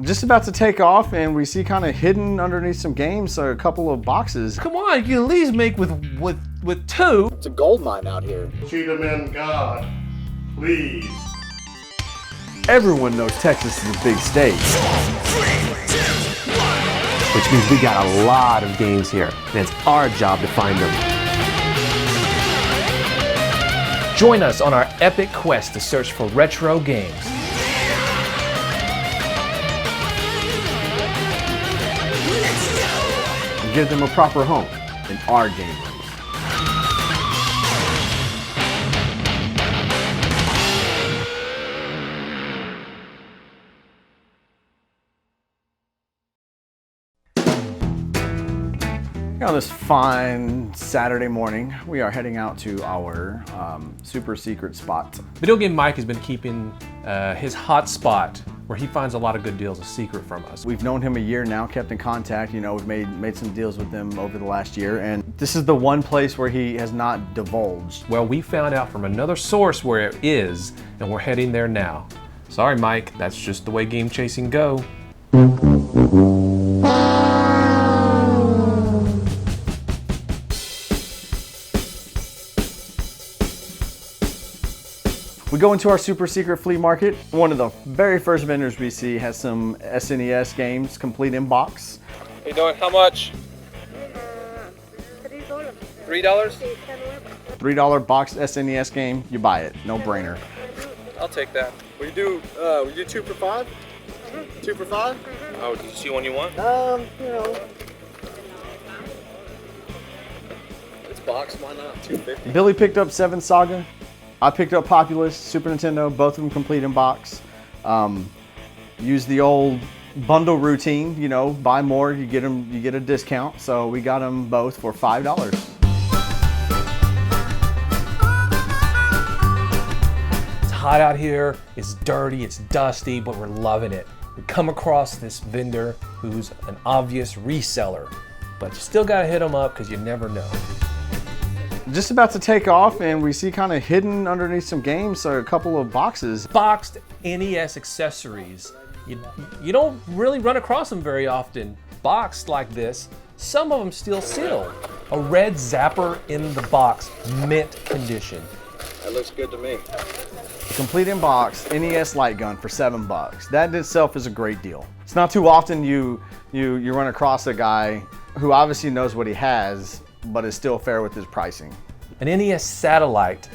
Just about to take off, and we see kind of hidden underneath some games a couple of boxes. Come on, you can at least make with two. It's a gold mine out here. Cheat them in, God, please. Everyone knows Texas is a big state, Which means we got a lot of games here, and it's our job to find them. Join us on our epic quest to search for retro games. and give them a proper home in our game rooms. On this fine Saturday morning, we are heading out to our super secret spot. Video Game Mike has been keeping his hot spot where he finds a lot of good deals a secret from us. We've known him a year now, kept in contact. You know, we've made some deals with him over the last year, and this is the one place where he has not divulged. Well, we found out from another source where it is, and we're heading there now. Sorry, Mike, that's just the way game chasing go. We go into our super secret flea market. One of the very first vendors we see has some SNES games, complete in box. How you doing? How much? $3. $3 boxed SNES game, you buy it, no brainer. I'll take that. We do 2 for $5? 2 for $5? Oh, did you see one you want? You know. It's boxed, why not? $2.50. Billy picked up 7 Saga. I picked up Populous, Super Nintendo, both of them complete in box. Use the old bundle routine, you know, buy more, you get a discount. So we got them both for $5. It's hot out here, it's dirty, it's dusty, but we're loving it. We come across this vendor who's an obvious reseller, but you still gotta hit him up because you never know. Just about to take off, and we see kind of hidden underneath some games a couple of boxes. Boxed NES accessories. You don't really run across them very often. Boxed like this, some of them still sealed. A red zapper in the box, mint condition. That looks good to me. Complete in box NES light gun for $7. That in itself is a great deal. It's not too often you run across a guy who obviously knows what he has, but is still fair with his pricing. An NES satellite,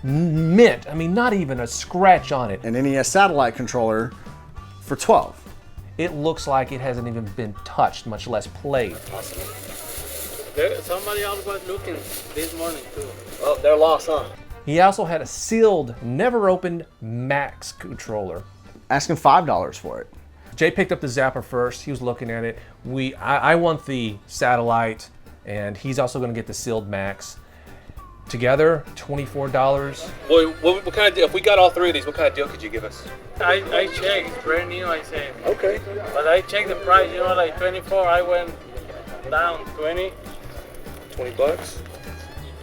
mint, I mean not even a scratch on it. An NES satellite controller for $12. It looks like it hasn't even been touched, much less played. Awesome. Somebody else was looking this morning too. Oh, they're lost, huh? He also had a sealed, never opened Max controller. Asking $5 for it. Jay picked up the Zapper first. He was looking at it. I want the satellite, and he's also going to get the sealed Max. Together, $24. Boy, what kind of deal? If we got all three of these, what kind of deal could you give us? I checked, it's brand new, I say. Okay. But I checked the price, you know, like 24, I went down 20. $20.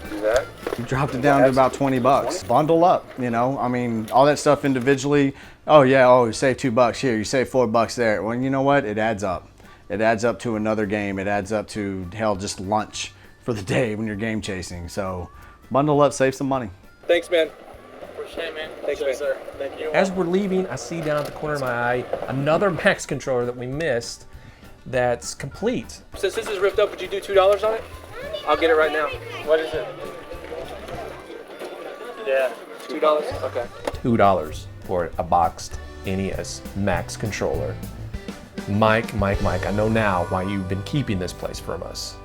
Do that. You dropped it down to about $20. Bundle up, you know. I mean, all that stuff individually. Oh yeah, oh you save $2 here, you save $4 there. Well, you know what? It adds up. It adds up to another game. It adds up to hell, just lunch for the day when you're game chasing. So bundle up, save some money. Thanks, man. Appreciate it, man. Thanks, man. Sir. Thank you. As we're leaving, I see down at the corner of my eye another Max controller that we missed that's complete. Since this is ripped up, would you do $2 on it? I'll get it right now. What is it? Yeah. $2? Okay. $2 for a boxed NES Max controller. Mike, I know now why you've been keeping this place from us.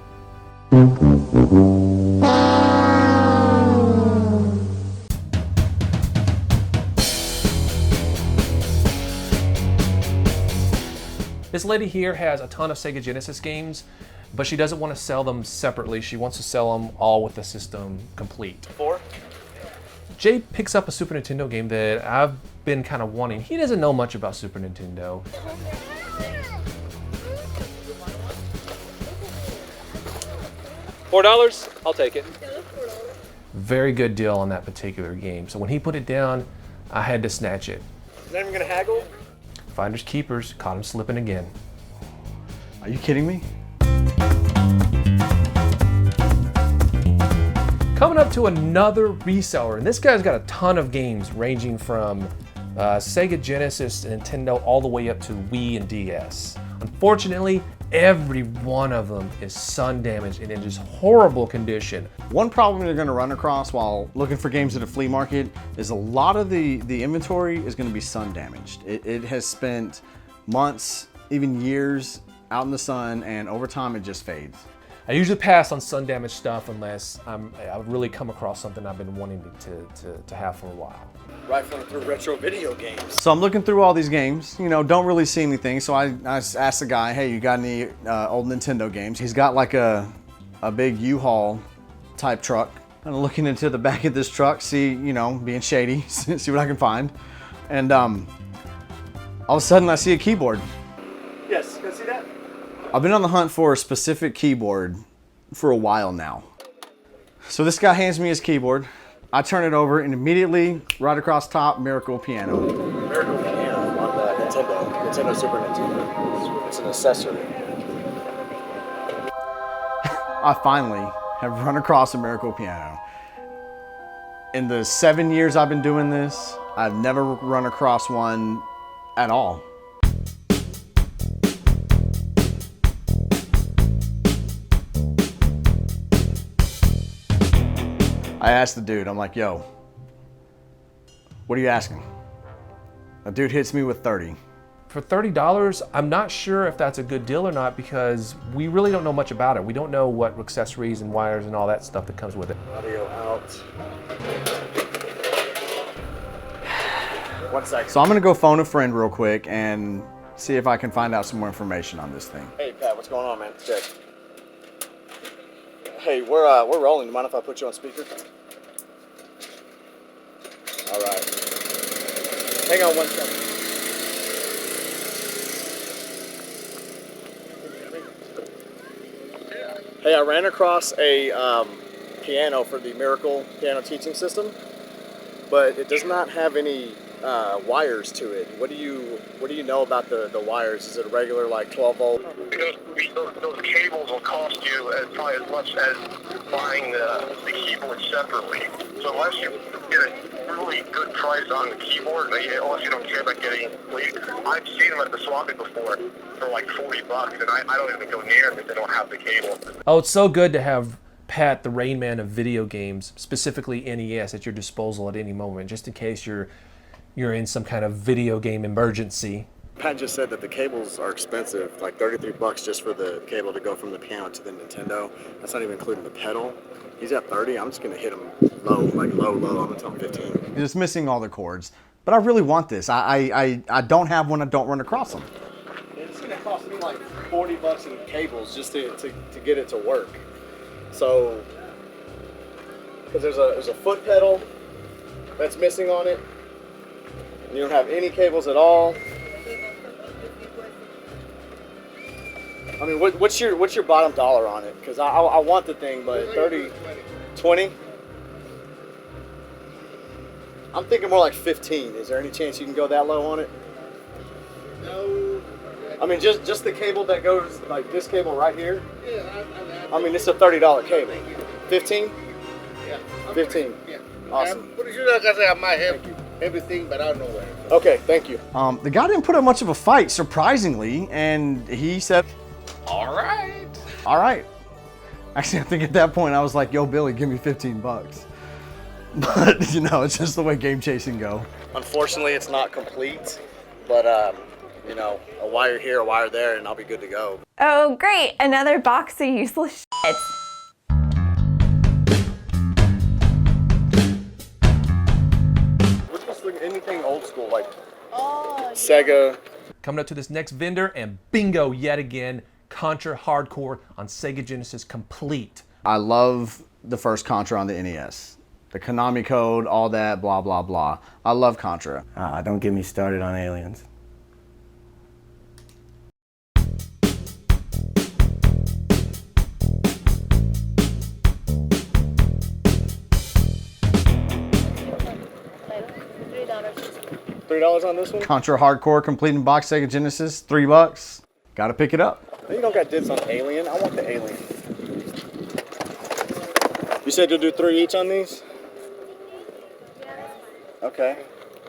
This lady here has a ton of Sega Genesis games, but she doesn't want to sell them separately. She wants to sell them all with the system complete. 4? Jay picks up a Super Nintendo game that I've been kind of wanting. He doesn't know much about Super Nintendo. $4? I'll take it. Very good deal on that particular game. So when he put it down, I had to snatch it. Is anyone gonna haggle? Finders keepers, caught him slipping again. Are you kidding me? Coming up to another reseller, and this guy's got a ton of games ranging from Sega Genesis, Nintendo, all the way up to Wii and DS. Unfortunately, every one of them is sun damaged and in just horrible condition. One problem you're gonna run across while looking for games at a flea market is a lot of the inventory is gonna be sun damaged. It has spent months, even years out in the sun, and over time it just fades. I usually pass on sun damaged stuff unless I've really come across something I've been wanting to have for a while. Rifling through retro video games. So I'm looking through all these games, you know, don't really see anything. So I asked the guy, hey, you got any old Nintendo games? He's got like a big U-Haul type truck. I'm looking into the back of this truck, see, you know, being shady, see what I can find. And all of a sudden I see a keyboard. Yes, can I see that? I've been on the hunt for a specific keyboard for a while now. So this guy hands me his keyboard. I turn it over and immediately, right across top, Miracle Piano. Miracle Piano on the Nintendo Super Nintendo. It's an accessory. I finally have run across a Miracle Piano. In the 7 years I've been doing this, I've never run across one at all. I asked the dude, I'm like, yo, what are you asking? The dude hits me with 30. For $30, I'm not sure if that's a good deal or not because we really don't know much about it. We don't know what accessories and wires and all that stuff that comes with it. Audio out. 1 second. So I'm gonna go phone a friend real quick and see if I can find out some more information on this thing. Hey Pat, what's going on, man? Jake. Hey, we're rolling. You mind if I put you on speaker? All right. Hang on 1 second. Hey, I ran across a piano for the Miracle Piano Teaching System, but it does not have any wires to it. What do you know about the wires? Is it a regular like 12 volt? Those cables will cost you probably as much as buying the keyboard separately. So unless you get a really good price on the keyboard, unless you don't care about getting lead, I've seen them at the Swappy before for like $40, and I don't even go near them if they don't have the cable. Oh, it's so good to have Pat, the Rain Man of video games, specifically NES, at your disposal at any moment, just in case you're in some kind of video game emergency. Pat just said that the cables are expensive, like $33 just for the cable to go from the piano to the Nintendo. That's not even including the pedal. He's at 30. I'm just gonna hit him low, like low. I'm gonna tell him 15. It's missing all the chords, but I really want this. I don't have one. I don't run across them. It's gonna cost me like $40 in cables just to get it to work. So, because there's a foot pedal that's missing on it. You don't have any cables at all. I mean, what's your bottom dollar on it? Because I want the thing, but 30, 20? I'm thinking more like 15. Is there any chance you can go that low on it? No. I mean, just the cable that goes, like this cable right here? Yeah, I mean, it's a $30 cable. 15? Yeah. 15. Yeah. Awesome. I'm pretty sure, like I said, I might have everything, but I don't know where. Okay, thank you. The guy didn't put up much of a fight, surprisingly, and he said, All right. all right. Actually, I think at that point I was like, yo, Billy, give me 15 bucks. But, you know, it's just the way game chasing go. Unfortunately, it's not complete, but, you know, a wire here, a wire there, and I'll be good to go. Oh, great. Another box of useless shit. We're just looking anything old school, like Sega. Coming up to this next vendor, and bingo yet again, Contra Hardcore on Sega Genesis Complete. I love the first Contra on the NES. The Konami code, all that, blah, blah, blah. I love Contra. Don't get me started on aliens. $3 $3 on this one? Contra Hardcore Completing Box Sega Genesis, $3. Gotta pick it up. You don't got dibs on Alien. I want the Alien. You said you'll do 3 each on these? Okay.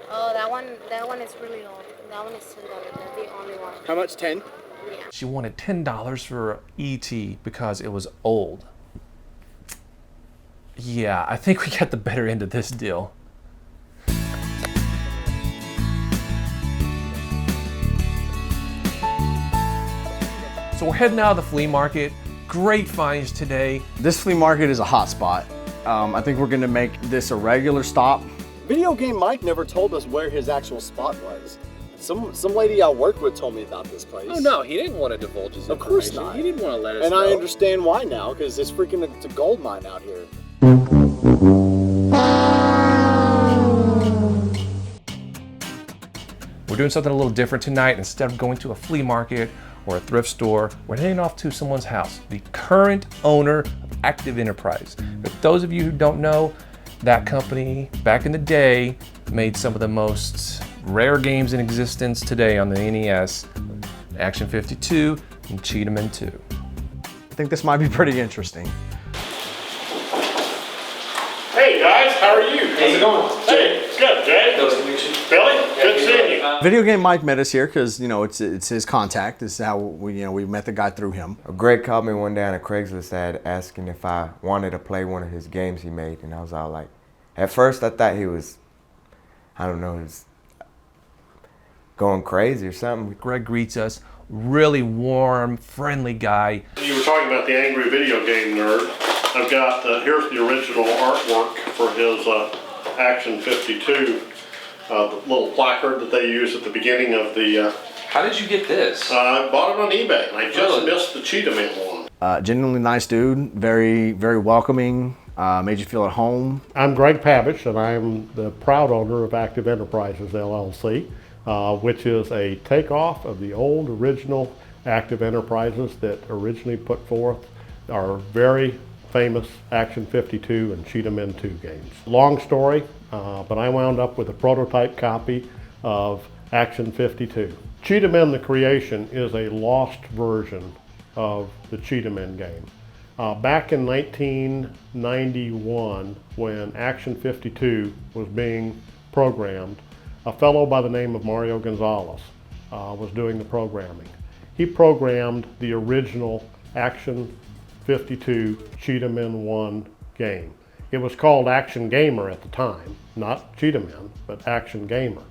Oh, that one is really old. That one is $10. That's the only one. How much? 10? Yeah. She wanted $10 for E.T. because it was old. Yeah, I think we got the better end of this deal. So we're heading out of the flea market. Great finds today. This flea market is a hot spot. I think we're gonna make this a regular stop. Video Game Mike never told us where his actual spot was. Some lady I worked with told me about this place. Oh no, he didn't want to divulge his Of course information. not. He didn't want to let us And know. I understand why now, because it's freaking it's a gold mine out here. We're doing something a little different tonight. Instead of going to a flea market or a thrift store, we're heading off to someone's house, the current owner of Active Enterprise. For those of you who don't know, that company back in the day made some of the most rare games in existence today on the NES, Action 52 and Cheetah Men 2. I think this might be pretty interesting. Hey guys, how are you? How's it going? Jay. Good, Jay. Nice to meet you. Billy, good seeing you. Video Game Mike met us here because, you know, it's his contact. This is how we met the guy through him. Greg called me one day on a Craigslist ad asking if I wanted to play one of his games he made, and I was all like, at first I thought he was, I don't know, he was going crazy or something. Greg greets us, really warm, friendly guy. You were talking about the angry video game nerd. I've got, here's the original artwork for his Action 52, the little placard that they use at the beginning of the... How did you get this? I bought it on eBay, and I just missed the Cheetah Man one. Genuinely nice dude, very, very welcoming, made you feel at home. I'm Greg Pavich, and I'm the proud owner of Active Enterprises, LLC, which is a takeoff of the old original Active Enterprises that originally put forth our very famous Action 52 and Cheetah Men 2 games. Long story, but I wound up with a prototype copy of Action 52. Cheetah Men the Creation is a lost version of the Cheetah Men game. Back in 1991, when Action 52 was being programmed, a fellow by the name of Mario Gonzalez was doing the programming. He programmed the original Action 52 Cheetah Men 1 game. It was called Action Gamer at the time, not Cheetah Men, but Action Gamer.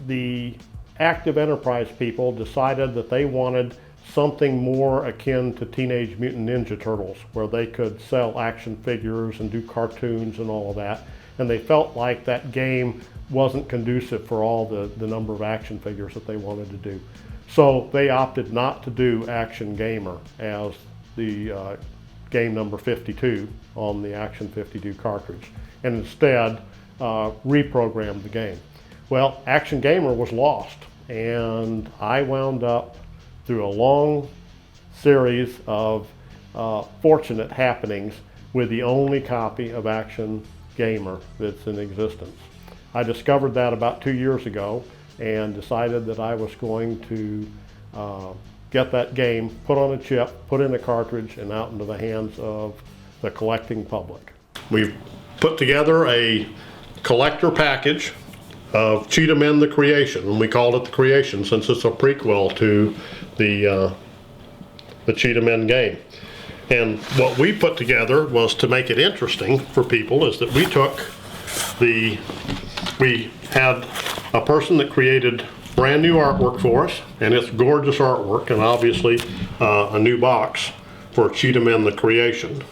The Active Enterprise people decided that they wanted something more akin to Teenage Mutant Ninja Turtles, where they could sell action figures and do cartoons and all of that. And they felt like that game wasn't conducive for all the number of action figures that they wanted to do. So they opted not to do Action Gamer as the game number 52 on the Action 52 cartridge, and instead reprogrammed the game. Well, Action Gamer was lost, and I wound up through a long series of fortunate happenings with the only copy of Action Gamer that's in existence. I discovered that about 2 years ago and decided that I was going to get that game put on a chip, put in a cartridge, and out into the hands of the collecting public. We've put together a collector package of Cheetah Men the Creation, and we called it the Creation since it's a prequel to the Cheetah Men game. And what we put together was to make it interesting for people is that we had a person that created brand new artwork for us, and it's gorgeous artwork, and obviously a new box for Cheetah Men the Creation.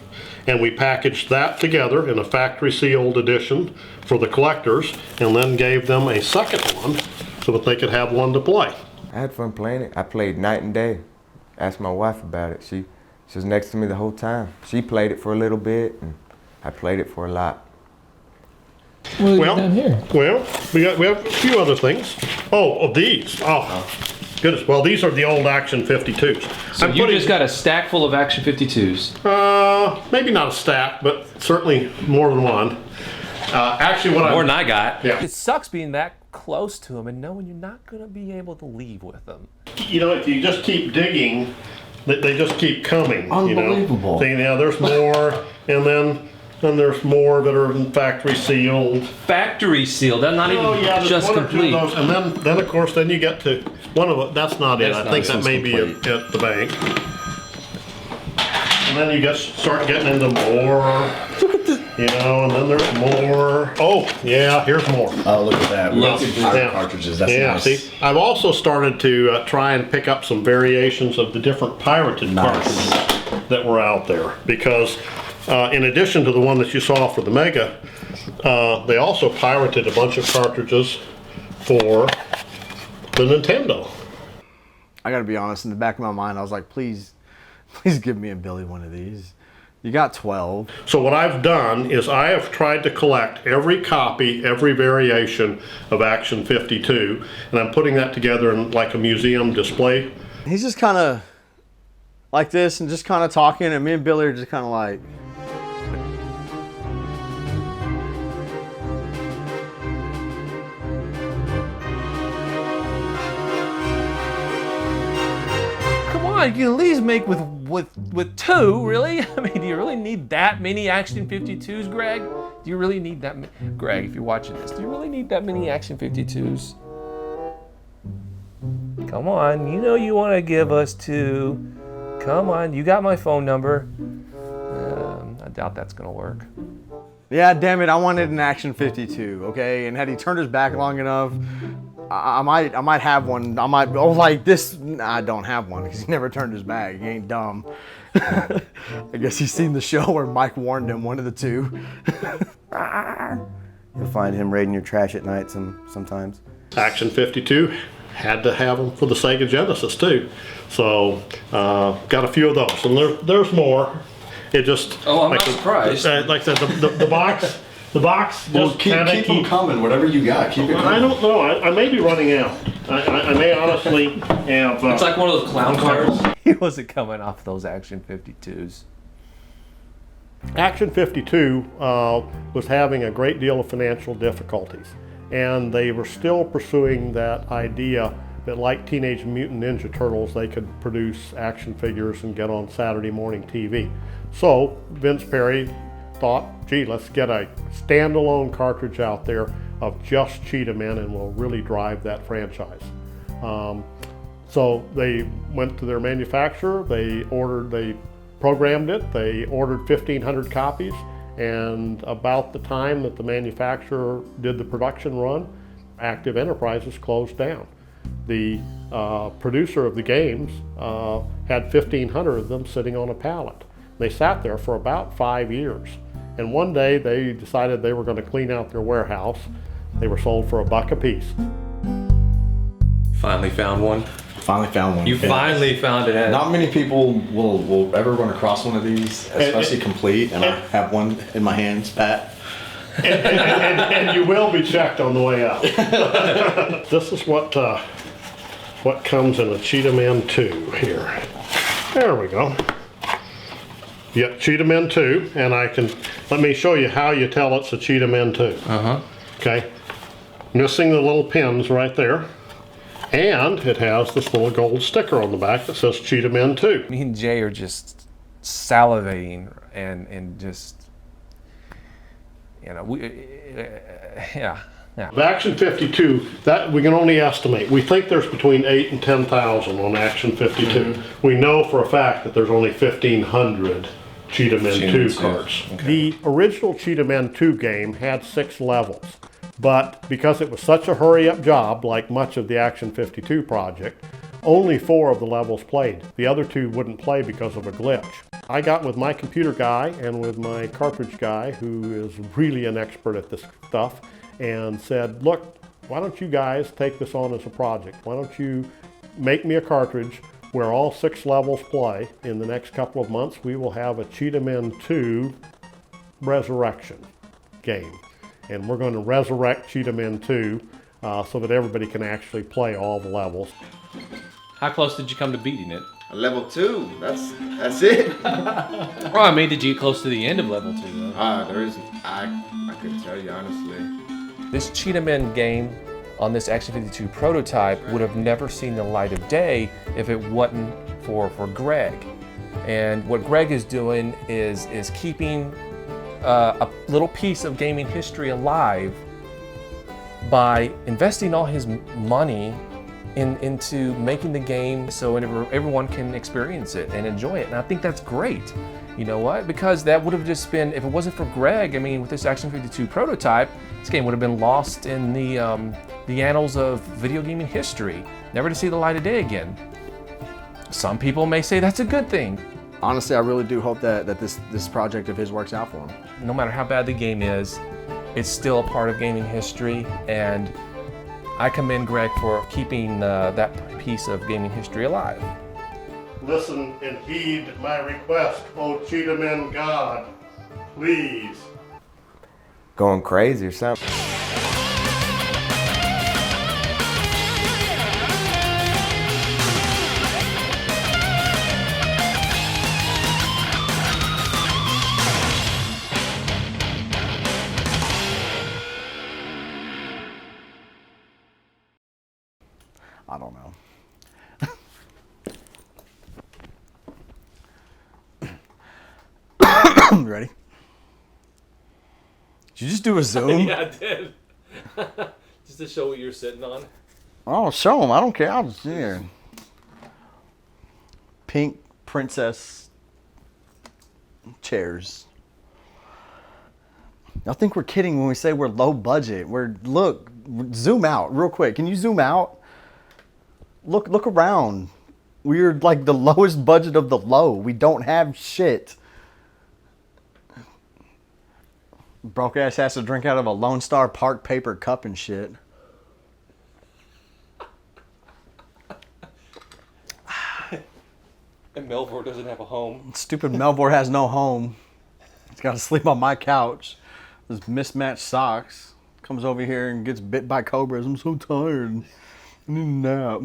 And we packaged that together in a factory sealed edition for the collectors, and then gave them a second one so that they could have one to play. I had fun playing it. I played night and day. Asked my wife about it. She was next to me the whole time. She played it for a little bit, and I played it for a lot. Well, we have a few other things. Oh, these. Oh, goodness. Well, these are the old Action 52s. So you just got a stack full of Action 52s. Maybe not a stack, but certainly more than one. Actually, more than I got. Yeah. It sucks being that close to them and knowing you're not going to be able to leave with them. You know, if you just keep digging, they just keep coming. Unbelievable. You know? Saying, yeah, there's more, and then there's more that are in factory sealed. Factory sealed, that's not even just one complete. Or two of those, and then of course, then you get to one of them. That's not it. I think that may be at the bank. And then you start getting into more. Look at this. You know, and then there's more. Oh, yeah, here's more. Oh, look at that. Look at pirate cartridges. That's nice. See, I've also started to try and pick up some variations of the different pirated cartridges that were out there, because in addition to the one that you saw for the Mega, they also pirated a bunch of cartridges for the Nintendo. I gotta be honest, in the back of my mind, I was like, please give me and Billy one of these. You got 12. So what I've done is I have tried to collect every copy, every variation of Action 52, and I'm putting that together in like a museum display. He's just kind of like this and just kind of talking, and me and Billy are just kind of like... You can at least make with two, really? I mean, do you really need that many Action 52s, Greg? Do you really need that many? Greg, if you're watching this, do you really need that many Action 52s? Come on, you know you want to give us two. Come on, you got my phone number. I doubt that's going to work. Yeah, damn it, I wanted an Action 52, okay? And had he turned his back long enough, I might have one. Like this, I don't have one because he never turned his back. He ain't dumb. I guess he's seen the show where Mike warned him, one of the two. You'll find him raiding your trash at night sometimes. Action 52 had to have them for the Sega Genesis too. So got a few of those, and there's more. It just I'm not surprised. Like the box. The box just keep them coming, whatever you got, keep it coming. I don't know, I may be running out. I may honestly have... it's like one of those clown cars. He wasn't coming off those Action 52s. Action 52 was having a great deal of financial difficulties, and they were still pursuing that idea that like Teenage Mutant Ninja Turtles, they could produce action figures and get on Saturday morning TV. So Vince Perry thought, gee, let's get a standalone cartridge out there of just Cheetah Men and we'll really drive that franchise. So they went to their manufacturer, they programmed it, they ordered 1,500 copies, and about the time that the manufacturer did the production run, Active Enterprises closed down. The producer of the games had 1,500 of them sitting on a pallet. They sat there for about 5 years. And one day they decided they were going to clean out their warehouse. They were sold for $1 a piece. Finally found one. Finally found one. You finally found it. Not many people will ever run across one of these, especially complete, and I have one in my hands, Pat. And you will be checked on the way out. This is what comes in a Cheetah Man 2 here. There we go. Yeah, Cheetah Men 2, and let me show you how you tell it's a Cheetah Men 2. Okay, missing the little pins right there, and it has this little gold sticker on the back that says Cheetah Men 2. Me and Jay are just salivating and just, you know, yeah. The Action 52, that we can only estimate. We think there's between 8,000 and 10,000 on Action 52. We know for a fact that there's only 1,500 Cheetah Men 2 cards. Okay. The original Cheetah Men 2 game had 6 levels, but because it was such a hurry-up job, like much of the Action 52 project, only 4 of the levels played. The other 2 wouldn't play because of a glitch. I got with my computer guy and with my cartridge guy, who is really an expert at this stuff, and said, look, why don't you guys take this on as a project? Why don't you make me a cartridge where all 6 levels play. In the next couple of months, we will have a Cheetah Men 2 Resurrection game. And we're going to resurrect Cheetah Men 2 so that everybody can actually play all the levels. How close did you come to beating it? Level 2, that's it. Well, I mean, did you get close to the end of level 2 though? There isn't. I couldn't tell you honestly. This Cheetah Men game on this Action 52 prototype would have never seen the light of day if it wasn't for Greg. And what Greg is doing is keeping a little piece of gaming history alive by investing all his money into making the game so everyone can experience it and enjoy it. And I think that's great. You know what? Because that would have just been, if it wasn't for Greg, I mean, with this Action 52 prototype, this game would have been lost in the annals of video gaming history, never to see the light of day again. Some people may say that's a good thing. Honestly, I really do hope that this project of his works out for him. No matter how bad the game is, it's still a part of gaming history, and I commend Greg for keeping that piece of gaming history alive. Listen and heed my request, O cheetah God, please. Going crazy or something. I don't know. You ready? Did you just do a zoom? Yeah, I did. Just to show what you're sitting on. Oh, show them. I don't care. I'll just here. Pink princess chairs. Y'all think we're kidding when we say we're low budget. Look, zoom out real quick. Can you zoom out? Look around. We're like the lowest budget of the low. We don't have shit. Broke ass has to drink out of a Lone Star Park paper cup and shit. And Melvor doesn't have a home. Stupid Melvor has no home. He's got to sleep on my couch. Those mismatched socks. Comes over here and gets bit by cobras. I'm so tired. I need a nap.